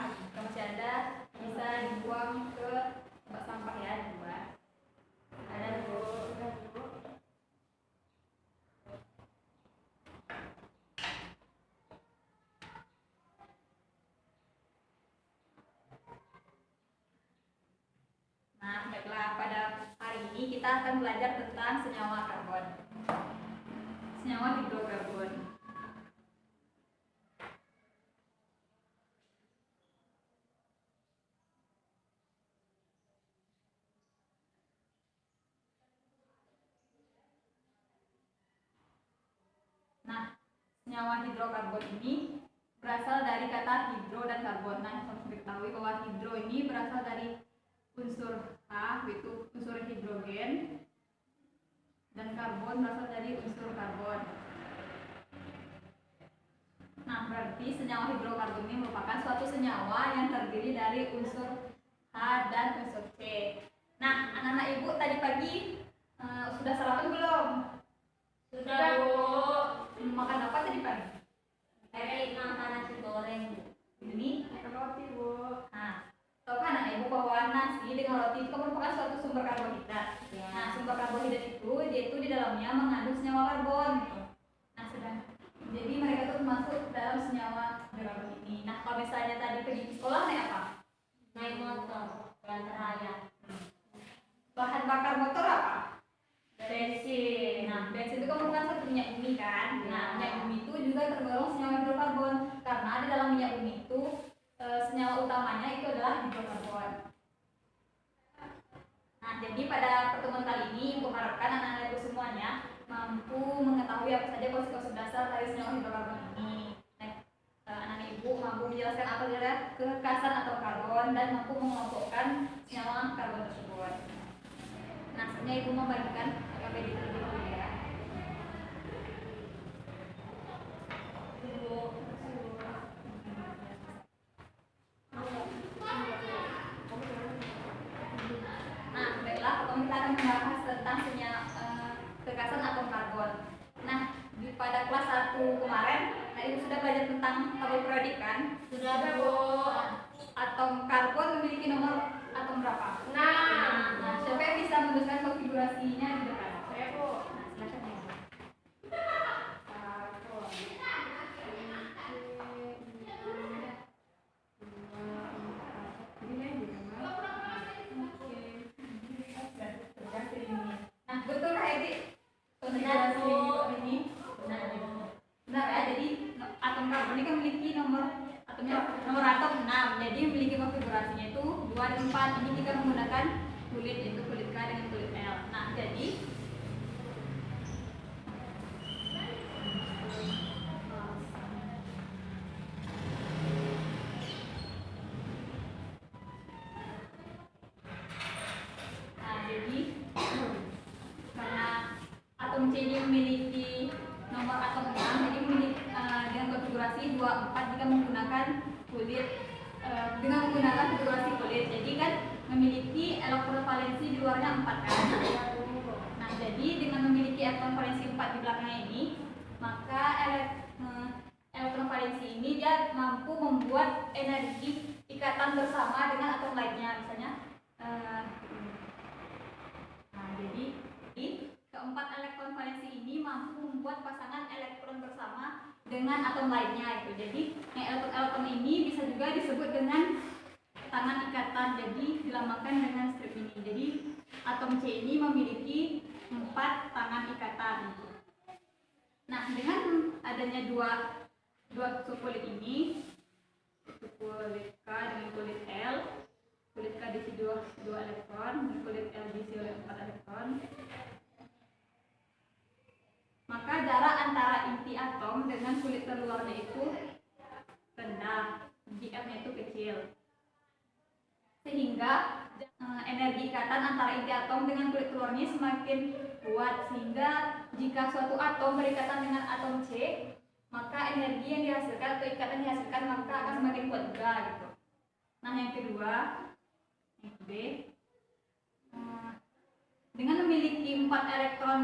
Jika masih ada, bisa dibuang ke tempat sampah ya, di luar. Ada Bu. Nah, baiklah, pada hari ini kita akan belajar tentang senyawa karbon, senyawa hidrokarbon. Nah, senyawa hidrokarbon ini berasal dari kata hidro dan karbon. Nah, harus diketahui bahwa hidro ini berasal dari unsur H, yaitu unsur hidrogen, dan karbon berasal dari unsur karbon. Nah, berarti senyawa hidrokarbon ini merupakan suatu senyawa yang terdiri dari unsur H dan unsur C. Nah, anak-anak ibu tadi pagi sudah sarapan belum? Sudah, Bu. Makan apa tadi pagi? Makan nasi goreng. Ini Makan roti, Bu. nah, tahu kan anak ibu bahwa nasi dengan roti itu merupakan suatu sumber karbohidrat. Ya. Nah, sumber karbohidrat itu dia itu di dalamnya mengandung senyawa karbon. Nah, jadi mereka itu termasuk dalam senyawa karbon ini. Nah, kalau misalnya tadi pergi ke sekolah naik apa? Naik motor, antar raya. Bahan bakar motor apa? Bensin. Nah, bensin itu kan merupakan satu minyak bumi kan. Nah, Ya. minyak bumi itu juga tergolong senyawa hidrokarbon karena di dalam minyak bumi itu senyawa utamanya itu adalah hidrokarbon. Nah, jadi pada pertemuan kali ini ibu harapkan anak-anak ibu semuanya mampu mengetahui apa saja konsep-konsep dasar dari senyawa hidrokarbon ini. Nah, anak-anak ibu mampu menjelaskan apa saja kekhasan atau karbon dan mampu mengelompokkan senyawa karbon tersebut. Nah, sebenarnya ibu membagikan KPD terlebih dahulu ya. Nah, baiklah, kita akan membahas tentang kekhasan atom karbon. Nah, pada kelas 1 kemarin, ibu sudah belajar tentang tabel periodik kan? Sudah, Bu. Atom karbon memiliki nomor atom berapa? Nah, Siapa yang bisa menuliskan konfigurasinya di depan? Saya, Bu. Nah, silakan ya. Karbon. Nah, betul kah Edi? Benar, Bu. Ini benar, Bu. benar ya. Jadi atom karbon ini kan memiliki nomor atom 6. Jadi memiliki konfigurasinya itu 2 dan 4. Ini kita menggunakan kulit, yaitu kulit K dengan kulit L. Nah, jadi karena atom C ini memiliki nomor atom 6, jadi memiliki dengan konfigurasi 2 4 jika menggunakan kulit dengan menggunakan konfigurasi kulit. Jadi kan memiliki elektron valensi di luarnya 4 kan. Nah, jadi dengan memiliki elektron valensi 4 di belakangnya ini, maka elektron valensi ini dia mampu membuat energi ikatan bersama dengan atom lainnya, misalnya jadi keempat elektron valensi ini mampu membuat pasangan elektron bersama dengan atom lainnya itu. Jadi yang elektron-elektron ini bisa juga disebut dengan tangan ikatan, jadi dilambangkan dengan strip ini. Jadi atom C ini memiliki 4 tangan ikatan. Nah, dengan adanya dua subkulit ini, kulit K dengan kulit L, kulit K diisi 2 elektron dan kulit L diisi oleh 4 elektron, maka jarak antara inti atom dengan kulit terluarnya itu rendah, GM-nya itu kecil, sehingga energi ikatan antara inti atom dengan kulit telurnya semakin kuat, sehingga jika suatu atom berikatan dengan atom C, maka energi yang dihasilkan atau ikatan yang dihasilkan maka akan semakin kuat juga gitu. Nah, yang kedua, yang B, dengan memiliki 4 elektron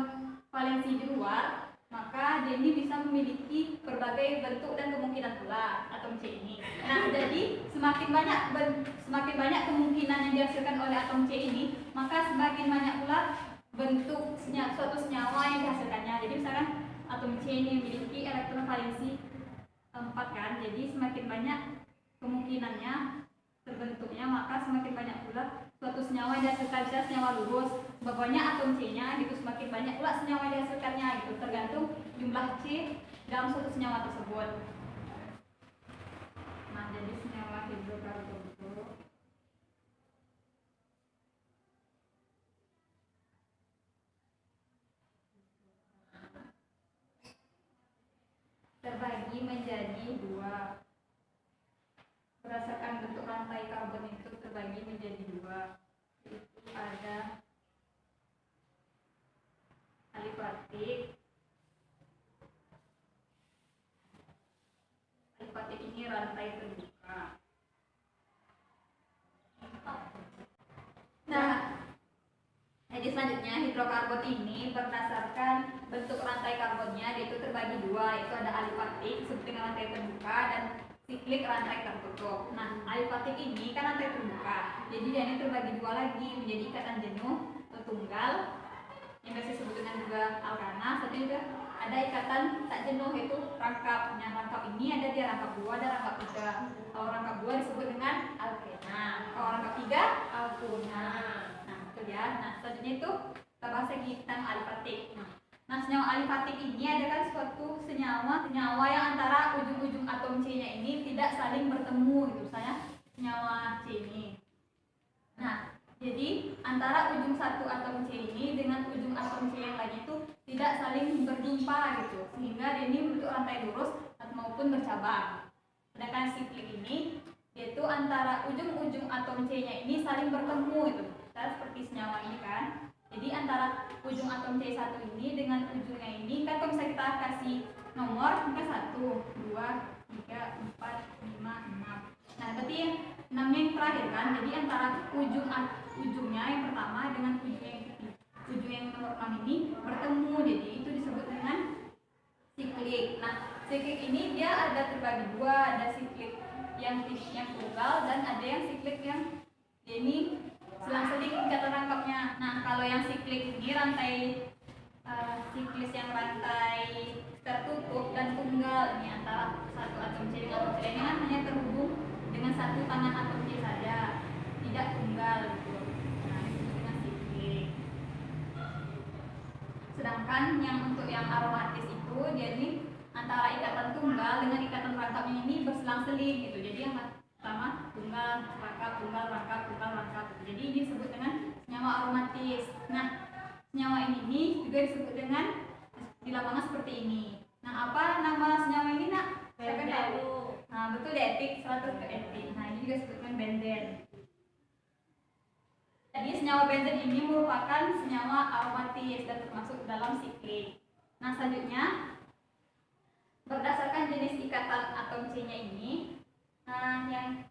valensi di luar, maka dia ini bisa memiliki berbagai bentuk dan kemungkinan pula atom C ini. Nah, jadi semakin banyak kemungkinan yang dihasilkan oleh atom C ini, maka semakin banyak pula bentuk suatu senyawa yang dihasilkannya. Jadi misalkan atom C ini memiliki elektron valensi 4 kan, jadi semakin banyak kemungkinannya terbentuknya, maka semakin banyak pula suatu senyawa yang dihasilkan. Bisa senyawa lurus, banyak atom C-nya gitu, semakin banyak pula senyawa yang dihasilkannya gitu, tergantung jumlah C dalam suatu senyawa tersebut. Nah, jadi senyawa hidrokarbon itu terbagi menjadi dua. Berdasarkan bentuk rantai karbon itu terbagi menjadi dua, yaitu ada alifatik. Alifatik ini rantai terbuka. Nah, jadi selanjutnya hidrokarbon ini berdasarkan bentuk rantai karbonnya, yaitu terbagi dua, yaitu ada alifatik disebut dengan rantai terbuka dan siklik rantai tertutup. Nah, alifatik ini kan rantai terbuka, jadi dia ini terbagi dua lagi menjadi ikatan jenuh atau tunggal yang biasa disebut dengan juga alkana. Satu juga ada ikatan tak jenuh, yaitu rangkap. Nah, rangkap ini ada di rangkap 2 dan rangkap 3. Kalau rangkap 2 disebut dengan alkena, kalau rangkap 3 alkuna. Nah, itu ya. Nah, selanjutnya itu kita bahas lagi tentang alifatik. Nah, senyawa alifatik ini adalah suatu senyawa yang antara ujung-ujung atom C-nya ini tidak saling bertemu gitu, misalnya senyawa C ini. Nah, jadi antara ujung satu atom C ini dengan ujung atom C yang lainnya itu tidak saling berjumpa gitu, sehingga dia ini bentuk rantai lurus maupun bercabang. Sedangkan siklik ini yaitu antara ujung-ujung atom C-nya ini saling bertemu itu. Seperti senyawa ini kan. Jadi antara ujung atom C1 ini dengan ujungnya ini kan kalau misalnya kita kasih nomor mungkin 1, 2, 3, 4, 5, 6. Nah, berarti yang 6 yang terakhir kan. Jadi antara ujungnya yang pertama dengan ujung yang nomor 6 ini bertemu. Jadi itu disebut dengan siklik. Nah, siklik ini dia ada terbagi dua, ada siklik yang tunggal dan ada yang siklik yang ini selang-seling ikatan rangkapnya. Nah, kalau yang siklik ini rantai siklis yang rantai tertutup dan tunggal ini antara satu atom C dengan atom C ini kan hanya terhubung dengan satu tangan atom C saja, tidak tunggal gitu. Nah, itu dengan siklik. Sedangkan yang untuk yang aromatis itu dia ini antara ikatan tunggal dengan ikatan rangkapnya ini berselang-seling gitu. Jadi yang pertama tunggal rangkap, tunggal rangkap, tunggal rangkap. Jadi ini disebut dengan senyawa aromatis. Nah, senyawa ini juga disebut dengan di lapangan seperti ini. Nah, apa nama senyawa ini, Nak? Saya kan tahu. Nah, betul ya, etik 100 ke etik. Nah, ini juga disebut dengan benzen. Jadi senyawa benzen ini merupakan senyawa aromatis dan termasuk dalam siklik. Nah, selanjutnya berdasarkan jenis ikatan atom C-nya ini, yang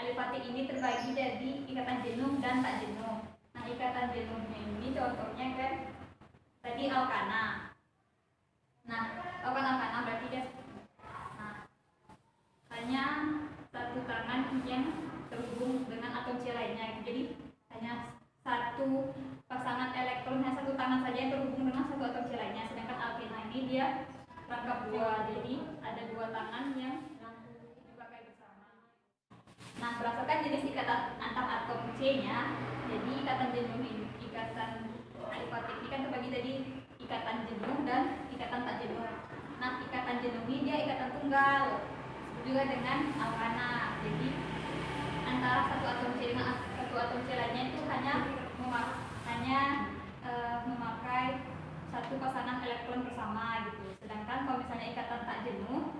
alifatik ini terbagi jadi ikatan jenuh dan tak jenuh. Nah, ikatan jenuhnya ini contohnya kan tadi alkana. Nah, alkana berarti dia hanya satu tangan yang terhubung dengan atom C lainnya. Jadi hanya satu pasangan elektron, hanya satu tangan saja yang terhubung dengan satu atom C lainnya. Sedangkan alkena ini dia rangkap 2, jadi ada 2 tangan yang dipakai bersama. Nah, berdasarkan jenis ikatan antar atom C-nya, jadi ikatan jenuh ini, ikatan alifatik ini kan terbagi tadi ikatan jenuh dan ikatan tak jenuh. Nah, ikatan jenuh ini dia ikatan tunggal, juga dengan alkana. Jadi antara satu atom C dengan satu atom C lainnya itu hanya memakai satu pasangan elektron bersama gitu. Sedangkan kalau misalnya ikatan tak jenuh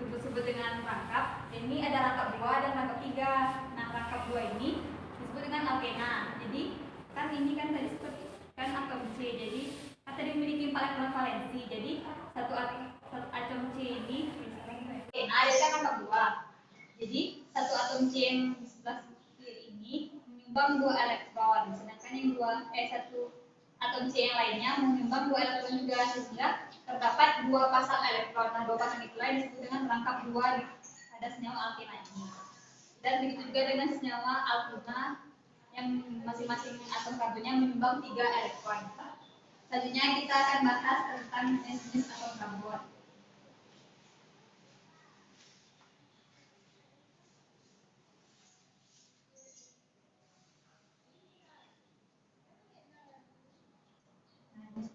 disebut dengan rangkap, ini ada rangkap 2 dan rangkap 3. Nah, rangkap 2 ini disebut dengan alkena. Jadi kan ini kan tadi seperti kan atom C, jadi kan tadi memiliki 4 elektron valensi. Jadi satu atom C ini alkena, jadi kan rangkap 2. Jadi satu atom C yang di sebelah kiri ini menyumbang 2 elektron, sedangkan yang satu atom C yang lainnya menyumbang 2 elektron juga, sehingga terdapat dua pasang elektron. Nah, dua pasang itulah disebut dengan rangkap dua pada senyawa alkena ini. Dan begitu juga dengan senyawa alkena yang masing-masing atom karbonnya menyumbang 3 elektron. Selanjutnya kita akan bahas tentang jenis atom karbon.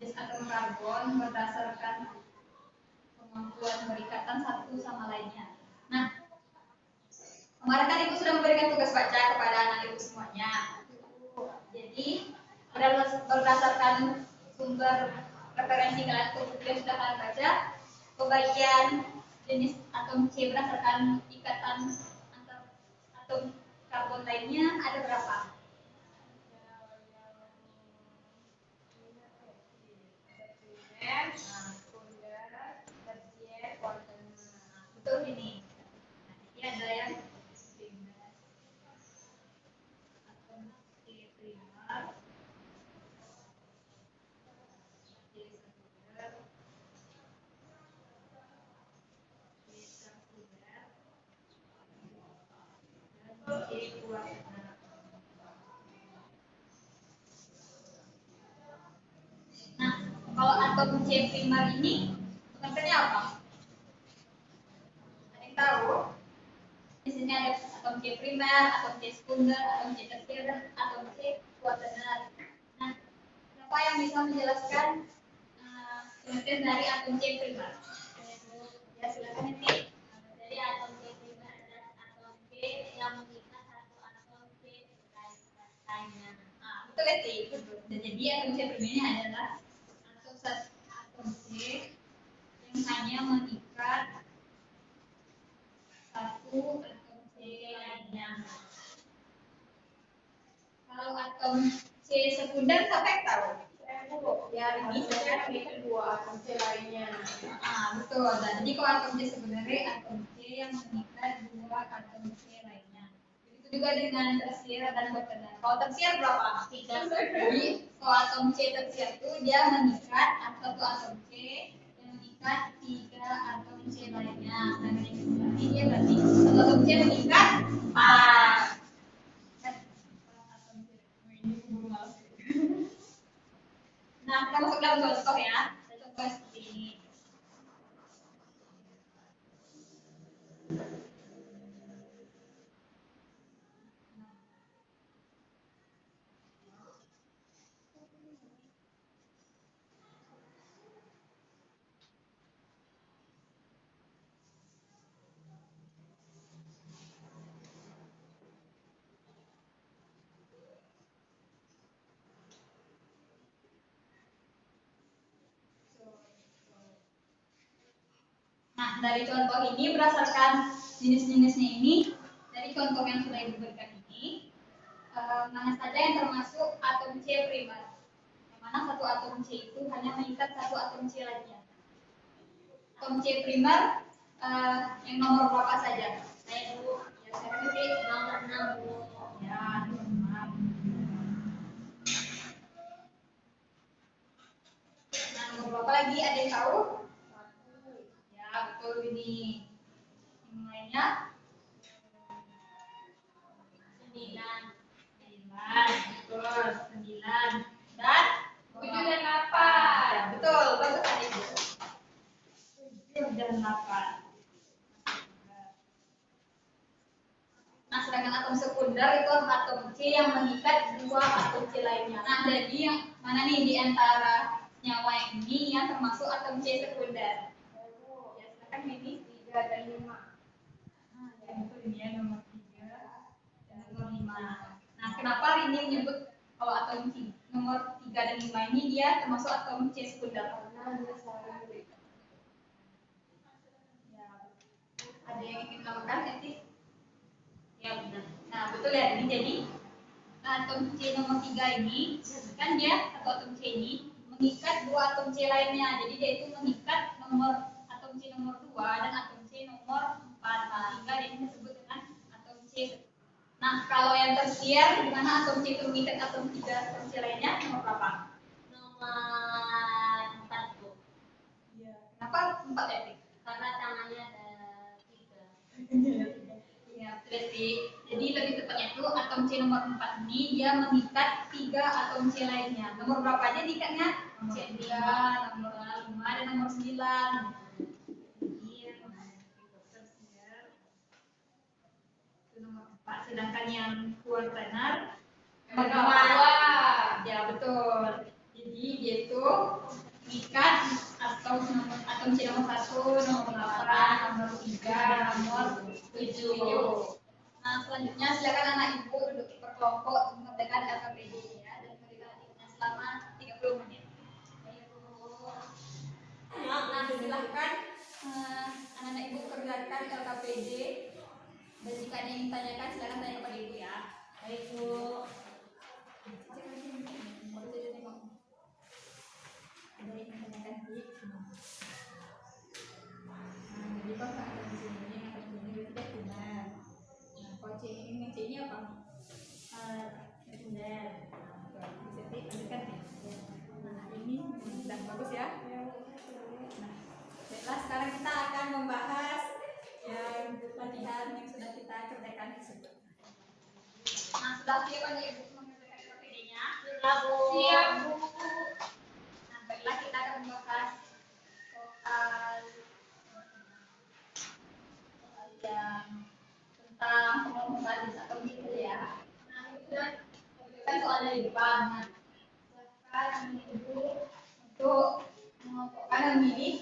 Jenis atom karbon berdasarkan kemampuan berikatan satu sama lainnya. Nah, kemarin kan Ibu sudah memberikan tugas baca kepada anak Ibu semuanya. Jadi, berdasarkan sumber referensi kalian yang sudah kalian baca, pembagian jenis atom C berdasarkan ikatan antar atom karbon lainnya ada berapa? Betul ini. Ini ada yang atom C primer, C sekunder, C tersier, dan C kuarter. Nah, kalau atom C primer ini pengertiannya apa? Ada yang tahu? Di sini ada atom C primer, atom C sekunder, atom C tersier, dan atom C kuaterner. Nah, siapa yang bisa menjelaskan pengertian dari atom C primer? Ya, silakan nanti. Jadi atom C primer dan atom C yang mengikat satu atom C lainnya. Betul ya, Ti? Jadi atom C primer ini adalah atom C yang hanya mengikat satu atom C lainnya. Kalau atom C sekunder siapa yang tahu? Ya, ini Saya kedua atom C lainnya. betul. Dan jadi kalau atom C sebenarnya atom C yang mengikat dua atom C lainnya. Begitu juga dengan tersier dan kuaterner. Kalau tersier berapa? 3. Jadi kalau atom C tersier itu dia mengikat satu atom C yang mengikat 3 atom C lainnya. Nah, ini dia berarti satu atom C mengikat 4. Nah, kita masuk dalam contoh ya. Contoh seperti ini. Nah, dari contoh ini berdasarkan jenis-jenisnya ini, dari contoh yang sudah diberikan ini, mana saja yang termasuk atom C primer? Yang mana satu atom C itu hanya mengikat satu atom C lainnya. Atom C primer yang nomor berapa saja? Saya dulu. Ya, saya pilih Nomor 6 dulu. ya, nomor 6. Nah, nomor berapa lagi? Ada yang tahu? Ya, betul ini. Yang lainnya? 9. 9, betul, 9. Dan 7 dan 8. ya, betul, bagus tadi Bu. 7 dan 8. Nah, sedangkan atom sekunder itu atom C yang mengikat dua atom C lainnya. Nah, jadi yang mana nih di antara senyawa ini yang termasuk atom C sekunder? Ya, silakan ini 3 dan 5. Nah, ya, betul ini ya nomor 3 dan nomor 5. Nah, kenapa ini menyebut kalau atom C nomor 3 dan 5 ini dia termasuk atom C sekunder? Karena dia saling berikat. Ya, ada yang ingin tambahkan, Eti? Ya, benar. Nah, betul ya ini. Jadi atom C nomor 3 ini kan dia satu atom C ini mengikat dua atom C lainnya. Jadi dia itu mengikat nomor atom C nomor 2 dan atom C nomor 4. Sehingga dia disebut dengan atom C. Nah, kalau yang tersier di mana atom C itu mengikat atom 3 atom C lainnya nomor berapa? Nomor 4 Bu. Ya, 4 detik? Karena tangannya ada 3. Iya, detik. Jadi lebih tepatnya itu atom C nomor 4 ini dia mengikat 3 atom C lainnya. Nomor berapa aja diikatnya? C3, nomor 5, dan nomor 9. Itu nomor 4. Sedangkan yang kuartener nomor berapa? Ya, betul. Jadi dia itu mengikat atom C nomor 1, nomor 8, nomor 3, nomor 7. Nah, selanjutnya silakan anak ibu duduk berkelompok mengerjakan LKPD ya, dan memberikan aktivitas selama 30 menit. Nah, silahkan anak-anak ibu kerjakan LKPD, dan jika ada yang ditanyakan silakan tanya kepada ibu ya. Baik bu. Ada yang ditanyakan bu. Nah, jadi kalau ada di sini yang akan bunyi tidak benar. Nah, kalau C ini apa? Sekunder. Bisa dilanjutkan ya. Nah, ini sudah bagus ya. Nah, baiklah, sekarang kita akan membahas yang latihan yang sudah kita kerjakan tersebut. Nah, sudah siap aja ibu mengerjakan LKPD-nya? Sudah bu. Siap bu. Nah, baiklah, kita akan membahas soal yang tentang pengembangan atau gitu ya. Nah, itu kan soalnya di depan. Nah, silakan ibu untuk mengelompokkan dan memilih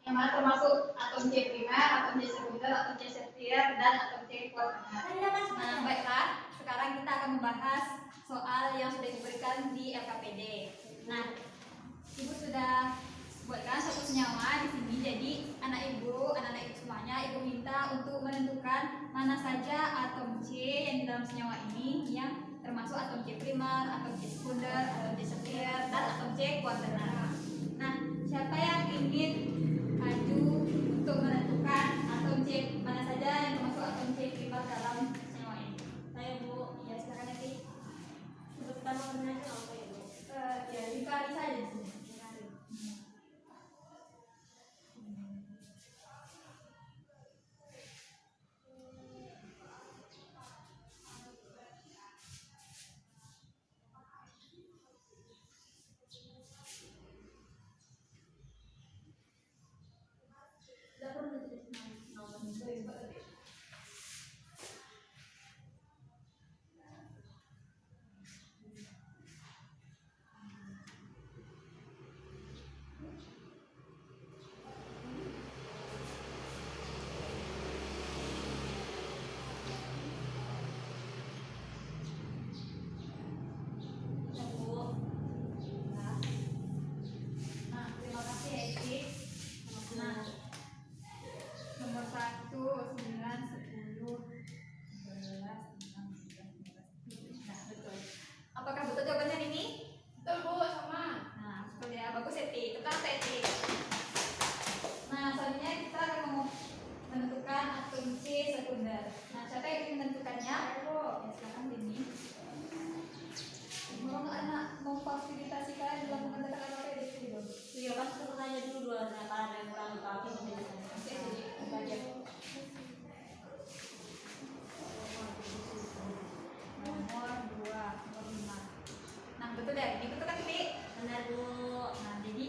yang mana termasuk atom C primer, atom C sekunder, atom C tersier, dan atom C kuartener. Nah, baiklah, sekarang kita akan membahas soal yang sudah diberikan di LKPD. Nah, ibu sudah buatkan satu senyawa di sini. Jadi anak-anak ibu semuanya, ibu minta untuk menentukan mana saja atom C yang di dalam senyawa ini yang termasuk atom C primer, atom C sekunder, atom C tersier, dan atom C kuartener. Nah, siapa yang ingin maju untuk menentukan atom C mana saja yang termasuk atom C primer dalam senyawa ini? Saya bu. Ya, silakan nanti. Sebutkan nomornya aja apa ya bu? Ya, dikali saja di sini.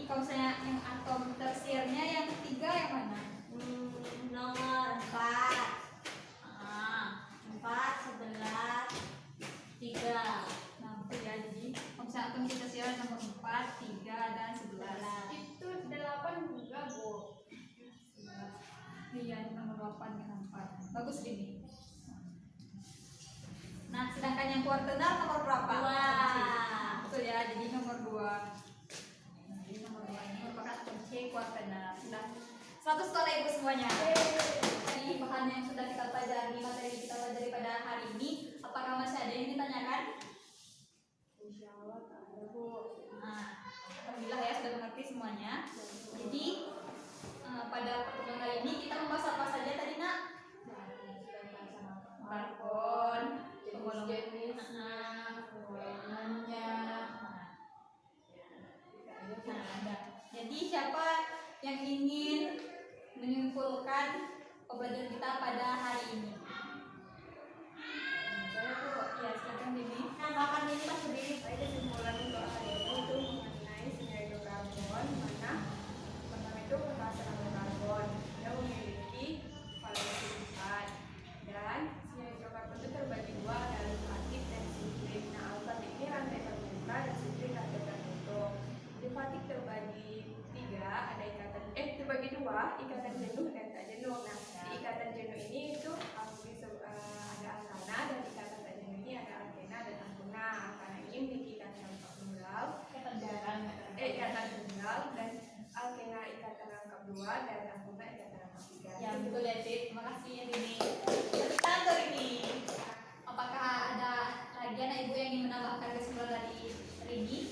Kalau misalnya yang atom tersiernya yang ketiga yang mana? Nomor 4, 11, 3. Nah, betul ya. Jadi kalau misalnya atom tersier nomor 4, 3, dan 11. Itu 8 juga bu. Iya, ini nomor 8 dan 4. Bagus ini. Nah, sedangkan yang kuartener nomor berapa? 2. Betul ya, jadi nomor 2. Jadi nomor 2 ini merupakan atom C kuartener. Sudah 100 sekolah ibu semuanya. Jadi bahan yang sudah kita pelajari, materi kita pelajari pada hari ini, apakah masih ada yang ditanyakan? Insya Allah tak ada bu. Nah, alhamdulillah ya sudah mengerti semuanya. Jadi pada pertemuan kali ini kita membahas apa saja tadi nak? Karbon, Jenis-jenisnya, golongannya. Nah, ada. Jadi siapa yang yang ingin menyimpulkan pembelajaran kita pada hari ini? Saya tuh Ya, silakan Bibi. makan ini mas sendiri baik kesimpulan untuk hari ini itu mengenai senyawa hidrokarbon, mana pertama itu kekerasan hidrokarbon yang memiliki valensi 4, dan senyawa hidrokarbon itu terbagi dua, ada alifatik dan siklik. Nah, alifatik ini rantai terbuka dan siklik rantai tertutup. Alifatik terbagi tiga, ada terbagi dua, ikatan jenuh dan tak jenuh. Nah, di ikatan jenuh ini itu ada alkana, dan ikatan tak jenuh ini ada alkena dan alkuna. Alkana ini memiliki ikatan tunggal, ikatan tunggal, dan alkena ikatan rangkap dua, dan alkuna ikatan rangkap tiga. Ya, betul ya, Tit. Terima kasih ya, Bibi. Kantor ini. Apakah ada lagi anak ibu yang ingin menambahkan kesimpulan dari Rini?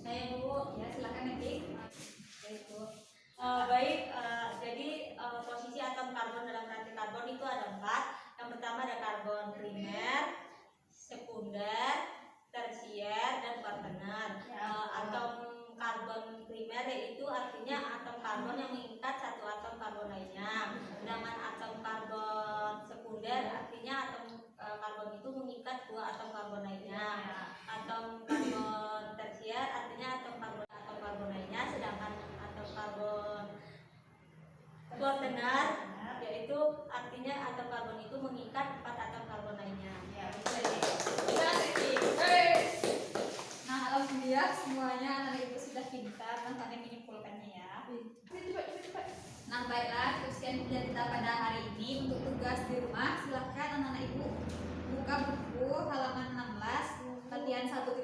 Saya Bu, Ya, silakan ya, Tit. baik Bu. Jadi posisi atom karbon dalam rantai karbon itu ada 4. Yang pertama ada karbon primer, sekunder, tersier, dan kuartener. Atom karbon primer yaitu artinya atom karbon yang mengikat satu atom karbon lainnya. Sedangkan atom karbon sekunder artinya atom karbon itu mengikat dua atom karbon lainnya. Atom karbon tersier artinya atom karbon lainnya. Sedangkan atom karbon kuartener yaitu artinya atom karbon itu mengikat 4 atom karbon lainnya. Ya, betul ya, Tit. Nah, alhamdulillah semuanya anak ibu sudah pintar dan pandai menyimpulkannya ya. Nah, baiklah, cukup sekian pembelajaran kita pada hari ini. Untuk tugas di rumah, silahkan anak-anak ibu buka buku halaman 16, latihan 1.1.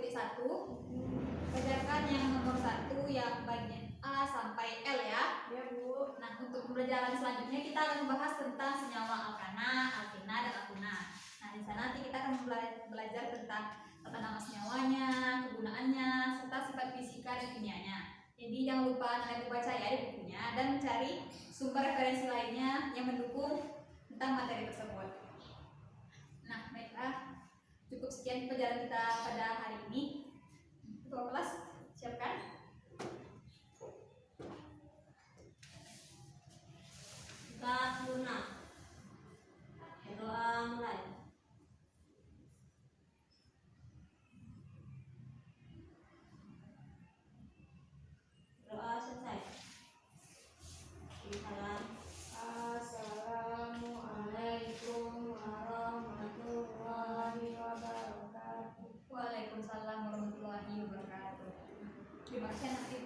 Kerjakan yang nomor 1 yang bagian A sampai L ya. Ya Bu. Nah, untuk pembelajaran selanjutnya kita akan membahas tentang senyawa alkana, alkena, dan alkuna. Nah, di sana nanti kita akan belajar tentang tata nama senyawanya, kegunaannya, serta sifat fisika dan kimianya. Jadi jangan lupa anda membaca ya di bukunya dan mencari sumber referensi lainnya yang mendukung tentang materi tersebut. Nah, baiklah, cukup sekian pelajaran kita pada hari ini. Ketua kelas, siapkan. Kita lunak. Doa mulai. Doa selesai. Salam. Assalamualaikum warahmatullahi wabarakatuh. Waalaikumsalam warahmatullahi wabarakatuh. Terima kasih anak ibu.